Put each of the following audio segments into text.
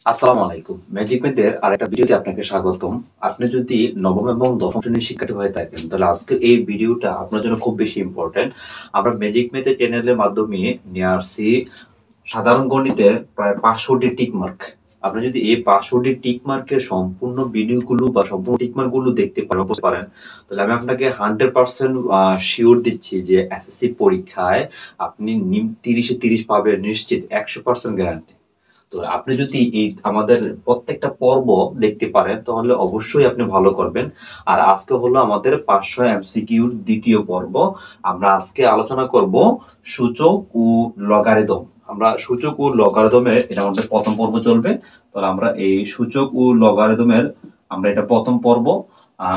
আসসালামু আলাইকুম। ম্যাজিক ম্যাথের আরেকটা ভিডিওতে আপনাকে স্বাগতম। আপনি যদি নবম এবং দশম শ্রেণীর শিক্ষার্থী হয়ে থাকেন, তাহলে আজকের এই ভিডিওটা আপনার জন্য খুব বেশি ইম্পর্টেন্ট। আমরা ম্যাজিক ম্যাথের চ্যানেলের মাধ্যমে নিয়ে আসছি সাধারণ গণিতের প্রায় 500টি টিক মার্ক। আপনি যদি এই 500টি টিক মার্কের সম্পূর্ণ ভিডিওগুলো বা সম্পূর্ণ টিক মার্কগুলো দেখতে পারেন, তাহলে আমি আপনাকে 100% শিওর দিচ্ছি যে এসএসসি পরীক্ষায় আপনি 30-এ 30 পাবেন নিশ্চিত, 100% গ্যারান্টি। তো আপনি যদি এই আমাদের প্রত্যেকটা পর্ব দেখতে পারেন তাহলে অবশ্যই আপনি ভালো করবেন। আর আজকে হলো আমাদের 500 এমসিকিউর দ্বিতীয় পর্ব। আমরা আজকে আলোচনা করব সূচক ও লগারিদম। আমরা সূচক ও লগারিদমের এটা আমাদের প্রথম পর্ব চলবে। তাহলে আমরা এই সূচক ও লগারিদমের আমরা এটা প্রথম পর্ব।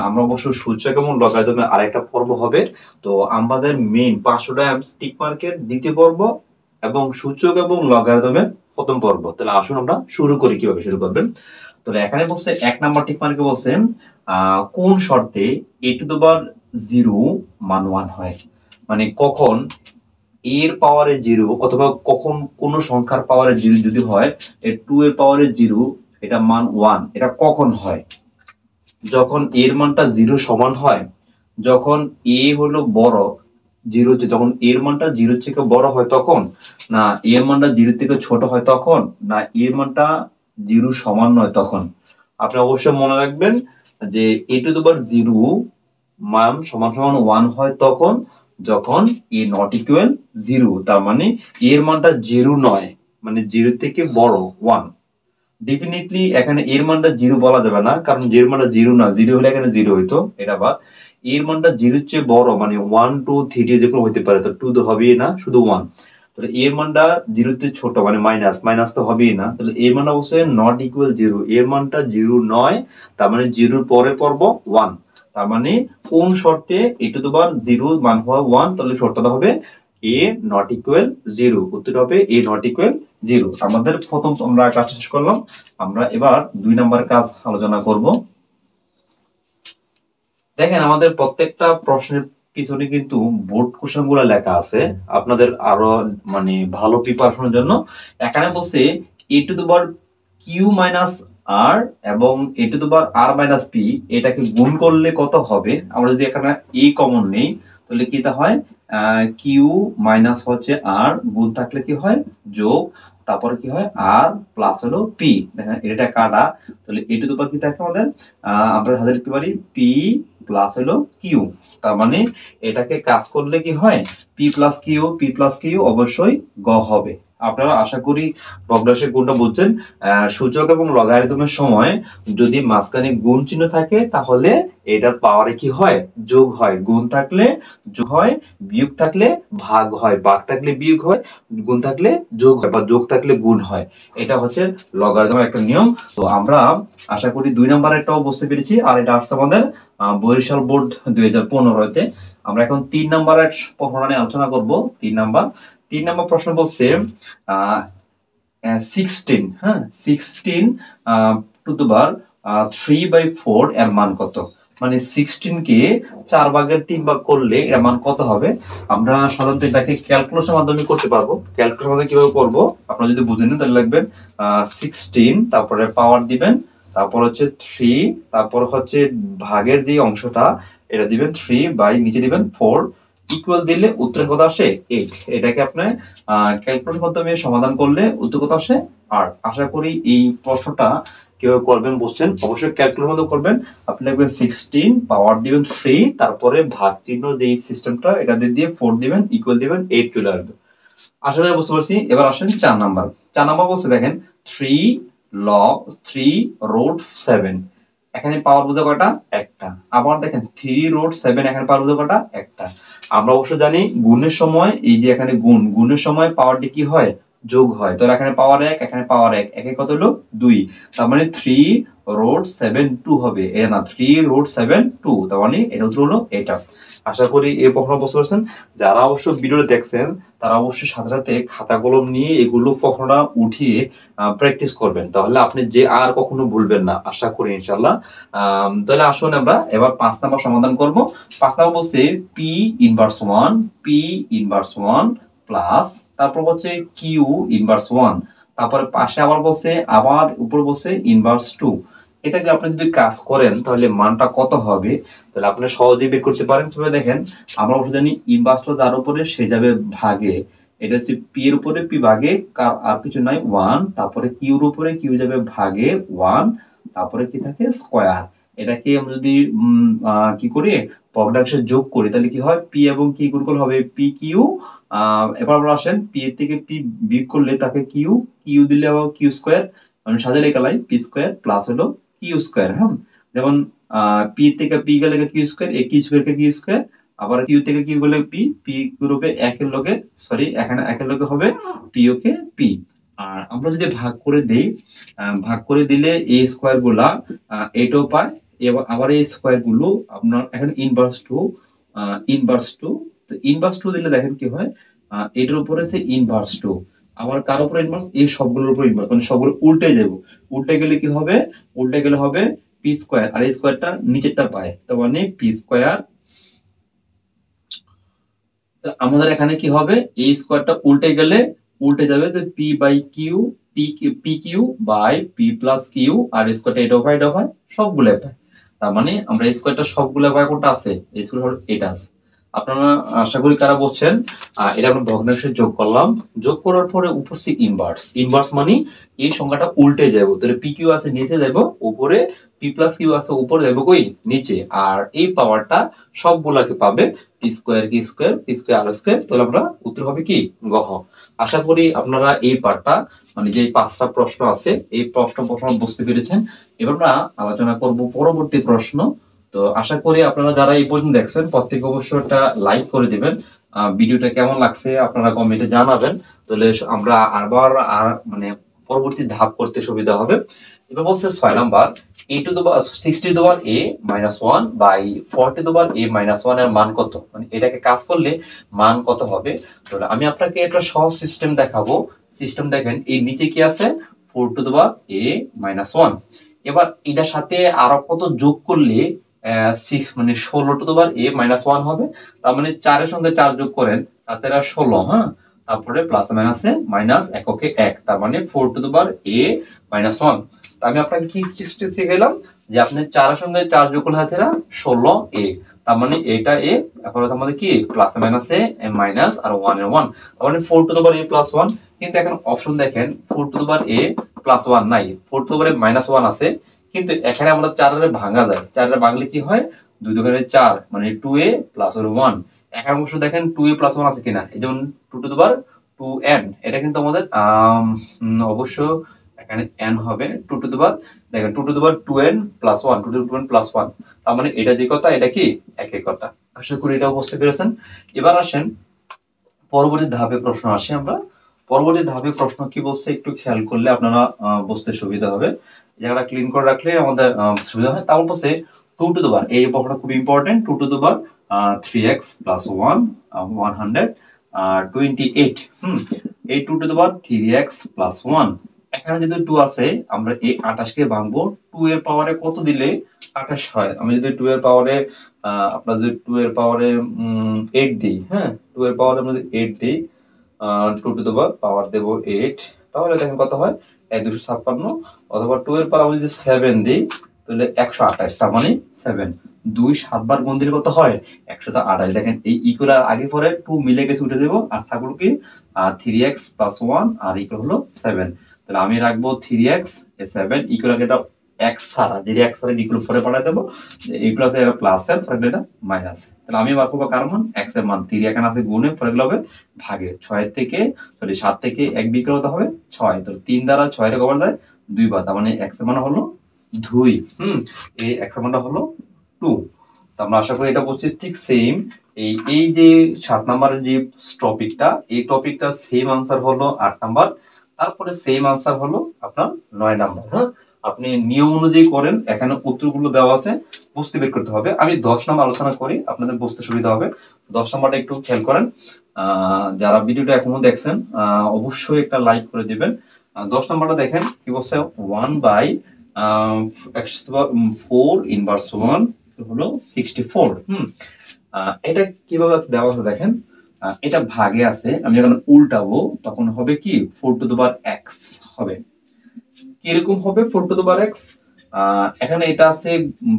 আমরা অবশ্য সূচক এবং লগারিদমের আরেকটা পর্ব হবে। তো আমাদের মেইন 500টা টিক মার্কের দ্বিতীয় পর্ব এবং সূচক এবং লগারিদমের প্রথম পর্ব। তাহলে আসুন আমরা শুরু করি। কিভাবে শুরু করবেন? তাহলে এখানে বলছে 1 নাম্বার টিক মার্কে বলছে কোন শর্তে a⁻0 মান 1 হয়, মানে কখন এর পাওয়ারে 0 অথবা কখন কোন সংখ্যার পাওয়ারে 0 যদি হয়, এর 2 এর পাওয়ারে 0 এটা মান 1, এটা কখন হয়? যখন এর মানটা 0 সমান হয়, যখন a হলো বড় 0 যখন এর মানটা 0 থেকে বড় হয় তখন, না এর মানটা 0 থেকে ছোট হয় তখন, না এর মানটা 0 সমান নয় তখন। আপনি অবশ্যই মনে রাখবেন যে a⁻0 মান সমান সমান 1 হয় তখন যখন a not equal 0, তার মানে এর মানটা 0 নয়, মানে 0 থেকে বড় 1। ডেফিনেটলি এখানে এর মানটা 0 বলা যাবে না, কারণ এর মানটা 0 না, 0 হলে এখানে 0 হইতো, এটা বাদ। এর মানটা 0 এর চেয়ে বড়, মানে 1 2 3 যে কোনো হতে পারে, তো 2 তো হবেই না, শুধু 1। তাহলে এর মানটা 0 তে ছোট, মানে মাইনাস তো হবেই না, তাহলে এর মান অবশ্যই নট ইকুয়াল 0, এর মানটা 0 নয়, তার মানে 0 এর পরে পড়ব 1। তার মানে কোন শর্তে a⁻0 মান হয় 1, তাহলে শর্তটা হবে a not equal 0, উত্তরটা হবে a not equal 0। আমাদের প্রথম আমরা কাজ শেষ করলাম। আমরা এবার 2 নাম্বার কাজ আলোচনা করব। দেখেন আমাদের প্রত্যেকটা প্রশ্নের পিছনে কিন্তু বোর্ড কোশ্চেন গুলো লেখা আছে আপনাদের আরো মানে ভালো প্রিপারেশনের জন্য। এখানে বলছে a⁻q−r এবং a⁻r−p এটাকে গুণ করলে কত হবে। আমরা যদি এখানে a কমন নেই তাহলে কি তা হয়, q মাইনাস হচ্ছে r, গুণ থাকলে কি হয় যোগ, তারপরে কি হয় r প্লাস হলো p। দেখেন এটা কাটা, তাহলে a⁻ কি থাকে আমাদের, আমরা হাতে লিখতে পারি p প্লাস হলো q। তার মানে এটাকে কাজ করলে কি হয় p প্লাস q অবশ্যই গ হবে। আপনারা আশা করি ভগ্নাংশের গুণটা বুঝছেন। সূচক এবং লগারিদমের সময় যদি মাঝখানে গুণ চিহ্ন থাকে তাহলে এটার পাওয়ারে কি হয়, যোগ হয়। গুণ থাকলে যোগ হয়, বিয়োগ থাকলে ভাগ হয়, ভাগ থাকলে বিয়োগ হয়, গুণ থাকলে যোগ হয় বা যোগ থাকলে গুণ হয়। এটা হচ্ছে লগারিদমের একটা নিয়ম। তো আমরা আশা করি 2 নাম্বারেরটাও বুঝতে পেরেছি। আর এটা আসছে আমাদের বরিশাল বোর্ড 2015-তে। আমরা এখন 3 নাম্বারের প্রশ্ন নিয়ে আলোচনা করব। 3 নাম্বার প্রশ্ন বলছে 16, হ্যাঁ 16 টু দ্য পাওয়ার 3/4 এর মান কত? মানে 16 কে 4 ভাগের 3 ভাগ করলে এর মান কত হবে? আমরা সাধারণত এটাকে ক্যালকুলেশনের মাধ্যমে করতে পারবো। ক্যালকুলেশনের মাধ্যমে কিভাবে করব আপনারা যদি বুঝেন তাহলে লিখবেন 16, তারপরে পাওয়ার দিবেন, তারপর হচ্ছে 3, তারপর হচ্ছে ভাগের যে অংশটা এটা দিবেন 3 বাই নিচে দিবেন 4, ইকুয়াল দিলে উত্তর কত আসে 8। এটাকে আপনি ক্যালকুলেশনের মাধ্যমে সমাধান করলে উত্তর কত আসে 8। আশা করি এই প্রশ্নটা কিভাবে করবেন বুঝছেন। অবশ্যই ক্যালকুলেশনের মাধ্যমে করবেন। আপনি লিখবেন 16, পাওয়ার দিবেন 3, তারপরে ভাগ চিহ্ন যে সিস্টেমটা এটা দিয়ে 4 দিবেন, ইকুয়াল দিবেন 8 চলে আসবে। আশা করি বুঝতে পারছি। এবার আসেন 4 নাম্বার। 4 নাম্বার বলছে দেখেন 3√7, এখানে পাওয়ার বোঝা কয়টা, একটা। আবার দেখেন 3√7, এখানে পাওয়ার বোঝা কয়টা, একটা। আমরা অবশ্য জানি গুণের সময় এই যে এখানে গুণের সময় পাওয়ারটি কি হয়, যোগ হয়। তো এখানে পাওয়ার 1, এখানে পাওয়ার 1, একে কত হলো 2, তার মানে 3√7 হবে। এটা না 3√7, তার মানে এর উত্তর হলো এটা। আশা করি এই প্রশ্ন বুঝতে পারছেন। যারা অবশ্য ভিডিওটা দেখছেন তারা অবশ্যই সাথে সাথে খাতা কলম নিয়ে এগুলো প্রশ্নটা উঠিয়ে প্র্যাকটিস করবেন, তাহলে আপনি যে আর কখনো ভুলবেন না, আশা করি ইনশাআল্লাহ। তাহলে আসুন আমরা এবার 5 নাম্বার সমাধান করব। 5 নাম্বার বলছে P−1 প্লাস তারপর হচ্ছে Q−1, তারপরে পাশে আবার বলছে, আবার উপরে বলছে ইনভার্স 2। এটাকে আপনি যদি কাজ করেন তাহলে মানটা কত হবে, তাহলে আপনি সহজেই বের করতে পারেন। তবে দেখেন আমরা অবশ্য জানি ইনভার্সটা যার উপরে সে যাবে ভাগে, এটা হচ্ছে পি এর উপরে পি ভাগে আর কিছু নাই 1, তারপরে কিউর উপরে কিউ যাবে ভাগে 1, তারপরে কি থাকে স্কয়ার। এটাকে আমরা যদি কি করি ভগ্নাংশে যোগ করি তাহলে কি হয়, পি এবং কি গুণ করলে হবে পি কিউ। এবার আমরা আসেন পি এর থেকে পি বিয়োগ করলে তাকে কিউ, কিউ দিলে আবার কিউ স্কয়ার, আমি সাজালে গেলাই পি স্কয়ার প্লাস হলো কিউ স্কয়ার। হ্যাঁ, যেমন পি থেকে পি গেলে কিউ স্কয়ার, এ কিউ স্কয়ার কে কিউ স্কয়ার, আবার কিউ থেকে কিউ গেলে পি, পি গ্রুপে একের লগে সরি এখানে একের লগে হবে পি ওকে পি। আর আমরা যদি ভাগ করে দেই, ভাগ করে দিলে এই স্কয়ার গুলা এটাও পায়, এবার আবার এই স্কয়ার গুলো আপনার এখানে ইনভার্স 2, ইনভার্স 2, তো ইনভার্স 2 দিলে দেখেন কি হয়, এটার উপরে আছে ইনভার্স 2, আবার কার উপরে ইনভার্স, এই সবগুলোর উপর ইনভার্স, মানে সবগুলো উল্টে দেব। উল্টে গেলে কি হবে, উল্টে গেলে হবে পি স্কয়ার, আর এই স্কয়ারটা নিচেরটা পায়, তার মানে পি স্কয়ার। আমাদের এখানে কি হবে, এই স্কয়ারটা উল্টে গেলে উল্টে যাবে, তো P by Q, P Q by P plus Q, আর স্কয়ারটা এটা হয় সবগুলো পায়। তার মানে আমরা স্কয়ারটা সবগুলো পাই, কোনটা আছে এই স্কয়ার এটা আছে। আপনারা আশা করি কারা বলছেন, এটা আমরা ভগ্নাংশে যোগ করলাম, যোগ করার পরে উপর সে ইনভার্স, ইনভার্স মানে এই সংখ্যাটা উল্টে যাবে, তাহলে পি কিউ আছে নিচে যাব উপরে, পি প্লাস কিউ আছে উপরে যাব কই নিচে, আর এই পাওয়ারটা সবগুলাকে পাবে পি স্কয়ার কি স্কয়ার পি স্কয়ার আর স্কয়ার, তাহলে আমরা উত্তর হবে কি গহ। আশা করি আপনারা এই পার্টটা মানে যে 5টা প্রশ্ন আছে এই প্রশ্ন বুঝতে পেরেছেন। এবার আমরা আলোচনা করব পরবর্তী প্রশ্ন। তো আশা করি আপনারা যারা এই পর্যন্ত দেখছেন প্রত্যেকে অবশ্যই একটা লাইক করে দিবেন, ভিডিওটা কেমন লাগছে আপনারা কমেন্টে জানাবেন, তাহলে আমরা আবার মানে পরবর্তী ধাপ করতে সুবিধা হবে। এবার বলছে 6 number, a to the power 60 to the power a minus 1 by 40 to the power a minus 1 এর মান কত, মানে এটাকে কাজ করলে মান কত হবে। তাহলে আমি আপনাকে একটা সহজ সিস্টেম দেখাবো। সিস্টেম দেখেন, এই নিচে কি আছে 4 two the power a minus 1, এবার এটার সাথে আরো কত যোগ করলে 6 মানে 16 two the power a minus 1 হবে। তার মানে 4 এর সঙ্গে 4 যোগ করেন তাতে 16, হ্যাঁ, তারপরে প্লাস মাইনাসে মাইনাস এককে 1, তার মানে 4 two the power a minus 1। আমি আপনাকে কি সিস্টেম শিখাইলাম, যে আপনি 4 এর সঙ্গে 4 যোগ করলে আছে 16a, তার মানে এটা a, তারপরে আমাদের কি প্লাস মাইনাসে মাইনাস আর 1 এর 1, তার মানে 4 two the power a plus 1। কিন্তু এখন অপশন দেখেন 4 two the power a plus 1 নাই, 4 টু দি পাওয়ার মাইনাস 1 আছে, কিন্তু এখানে আমরা 4 এর ভাঙা যায়, 4 এর ভাঙলে কি হয় 2 দুগুণে 4 মানে 2a প্লাস 1। এখানে অবশ্য দেখেন 2a প্লাস 1 আছে কিনা, এই যেমন 2 টু দি পাওয়ার 2n, এটা কিন্তু আমাদের অবশ্য এখানে n হবে 2 টু দি পাওয়ার, দেখেন 2 two the power 2n plus 1, 2 two the power 2n plus 1, তার মানে এটা যে কথা এটা কি একই কথা। আশা করি এটা বুঝতে পেরেছেন। এবার আসেন পরবর্তী ধাপে প্রশ্ন আসে, আমরা পরবর্তী ধাপে প্রশ্ন কি বলছে একটু খেয়াল করলে আপনারা বুঝতে সুবিধা হবে, জায়গাটা ক্লিন করে রাখলে আমাদের সুবিধা হয়। তারপর বলছে 2 টু দি পাওয়ার, এই প্রশ্নটা খুব important, 2 two the power 3x plus 1 128, এই 2 two the power 3x plus 1, এখানে যদি 2 আছে আমরা এই 28 কে ভাঙবো, 2 এর পাওয়ারে কত দিলে 28 হয়, আমি যদি 2 এর পাওয়ারে আপনারা যদি 2 এর পাওয়ারে 8 দিই, হ্যাঁ 2 এর পাওয়ারে আমরা যদি 8 দিই, 2 টু দি পাওয়ার দেব 8, তাহলে দেখেন কত হয় 256, অথবা 2 এর পাওয়ার আমরা যদি 7 দিই তাহলে 128, তার মানে 7 2 7 বার গুণ দিলে কত হয় 128। দেখেন এই ইকুয়াল আগে পরে 2 মিলে গেছে উঠে দেব, আর থাকলো কি 3x প্লাস 1 আর ইকুয়াল হলো 7, তাহলে আমি রাখবো 3x 7 ইকুয়াল এটা x ছাড়া, যে x ছাড়া ইকুয়াল পরে পাঠিয়ে দেব, এই প্লাস এর প্লাস এর পরে এটা মাইনাস, তাহলে আমি বার করব কার মান x এর মান, 3 এখানে আছে গুণে পরে হবে ভাগে, 6 থেকে 7 থেকে 1 বিয়োগ করতে হবে 6, তাহলে 3 দ্বারা 6 এর কবার যায় 2 বার, তার মানে x এর মান হলো 2, এই x এর মানটা হলো 2। তো আমরা আশা করি এটা বুঝছি। ঠিক সেম এই যে 7 নাম্বারের যে টপিকটা, এই টপিকটা সেম आंसर হলো 8 নাম্বার, তারপরে সেম आंसर হলো আপনার 9 নাম্বার। হ্যাঁ, আপনি নিয়ম অনুযায়ী করেন, এখানে উত্তরগুলো দেওয়া আছে, বুঝতে বের করতে হবে। আমি 10 নাম্বার আলোচনা করি আপনাদের বুঝতে সুবিধা হবে। 10 নাম্বারটা একটু খেয়াল করেন, যারা ভিডিওটা এখনো দেখছেন অবশ্যই একটা লাইক করে দিবেন। 10 নাম্বারটা দেখেন কি বলছে, 1 বাই x4 ইনভার্স 1 হলো 64। এটা কিভাবে দেওয়া আছে দেখেন, এটা ভাগে আছে, আমি যখন উল্টাবো তখন হবে কি 4 টু দি পাওয়ার x হবে। কিরকম হবে 4 টু দ্য পাওয়ার x? এখানে এটা আছে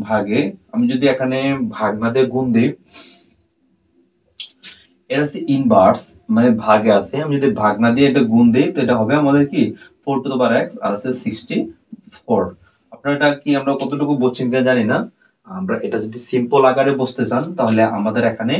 ভাগে, আমি যদি এখানে ভাগ না দিয়ে গুণ দিই, এটা হচ্ছে ইনভার্স, মানে ভাগে আছে, আমি যদি ভাগ না দিয়ে এটা গুণ দিই তো এটা হবে আমাদের কি 4 টু দ্য পাওয়ার x আর আছে 64। আপনারা এটা কি আমরা কতটুকু বুঝছেন কিনা জানি না। আমরা এটা যদি সিম্পল আকারে বুঝতে চান তাহলে আমাদের এখানে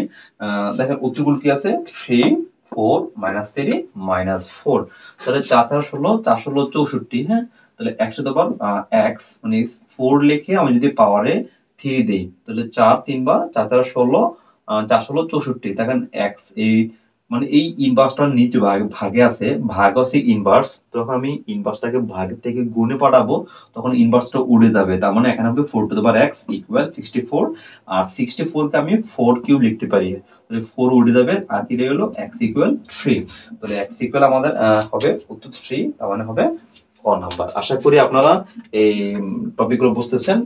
দেখেন উত্তরগুলো কি আছে, 3 4 -3 -4, তাহলে 4 4 16 4 16 64। হ্যাঁ, তাহলে 1 টু দ্য পাওয়ার x মানে 4 লিখে আমি যদি পাওয়ারে 3 দেই তাহলে 4 3 বার 4 4 16 4 16 64। দেখেন x এই মানে এই ইনভার্সটার নিচে ভাগে আছে, ভাগ আছে ইনভার্স, তখন আমি ইনভার্সটাকে ভাগ থেকে গুণে পাঠাবো তখন ইনভার্সটা উড়ে যাবে, তার মানে এখানে হবে 4 to the power x equal 64। আর 64 কে আমি 4 কিউব লিখতে পারি, তাহলে 4 উড়ে যাবে আর কি রইলো x ইকুয়াল 3। তাহলে x ইকুয়াল আমাদের হবে উত্তর 3, তার মানে হবে ক নাম্বার। আশা করি আপনারা এই টপিকগুলো বুঝতেছেন।